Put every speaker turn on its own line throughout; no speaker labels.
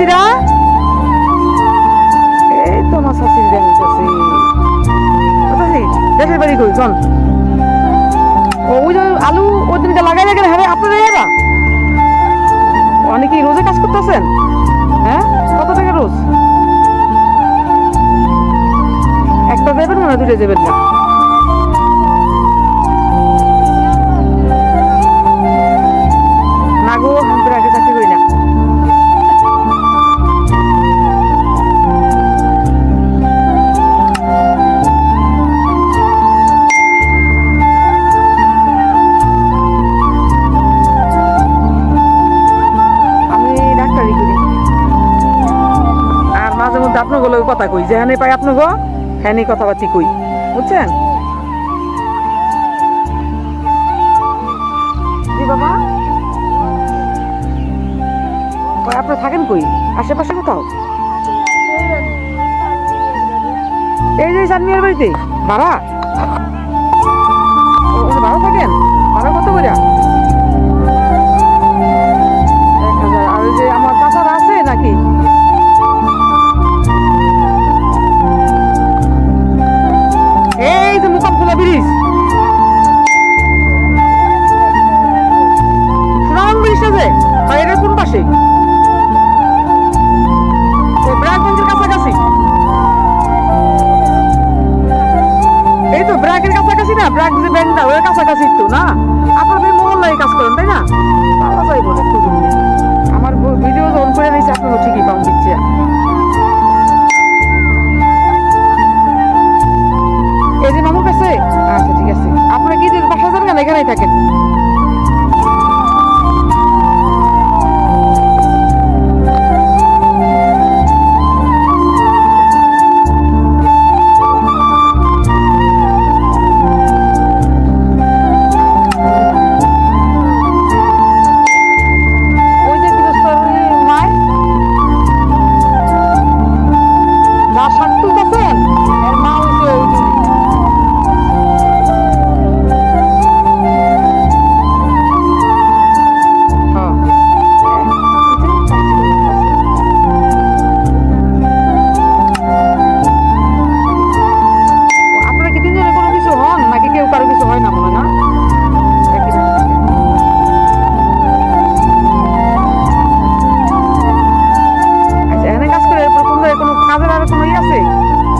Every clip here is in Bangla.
চাচিরা, এই তো আমার চাচির দেখতেছি। দেশের বাড়ি কই চল। ওই যে আলু ওই দিনকে লাগাই গেলে হ্যাঁ আপনারা এরা অনেকেই রোজে কাজ করতেছেন। হ্যাঁ, কত টাকা রোজ? একটা দেবেন না, দুটো দেবেন না? না গো, আমি আগে চাকরি করি না। আপনার গুলো কথা কই, যেখানে পাই আপনার গো হ্যাঁ কথাবার্তি কই, বুঝছেন? জি বাবা, আপনার থাকেন কই? আশেপাশে কোথাও? এই যে চাঁদমিয়ার বাড়িতে ভাড়া? ভাড়া থাকেন? ভাড়া কত করে? 1000। আর ওই যে আমার চাচারা আছে নাকি? এই যে মোকামখোলা ব্রিজ, সুনাম ব্রিজ আছে, আর এটার কোন পাশে? ব্র্যাকগঞ্জের কাছাকাছি। এই তো ব্র্যাকের কাছাকাছি না, ব্র্যাক যে ব্যাংকটা ওর কাছাকাছি তো না? আপনাদের মহল্লায় কাজ করেন তাই না? পাওয়া যায় বলে একটু জরুরি। আমার ভিডিও অন করে নিয়েছে, আপনাকে ঠিকই পাউন দিচ্ছে। এই যে মামুর কাছে? আচ্ছা ঠিক আছে। আপনারা কি বাসা যান কেন, এখানেই থাকেন? ওই যে গৃহস্থর মায় যা শাক তুলতেছেন, এর মা হয়েছে ওই জন্য। আপনারা কি তিনজনে কোনো কিছু হন নাকি কেউ কারো কিছু হয় না মনে না? আচ্ছা, এখানে কাজ করে এরপর কোনো কাজের আর কোনো আছে,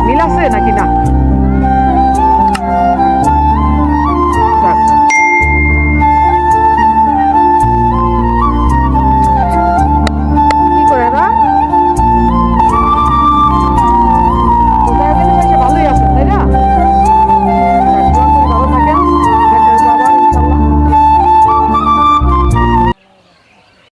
মিল আছে নাকি না?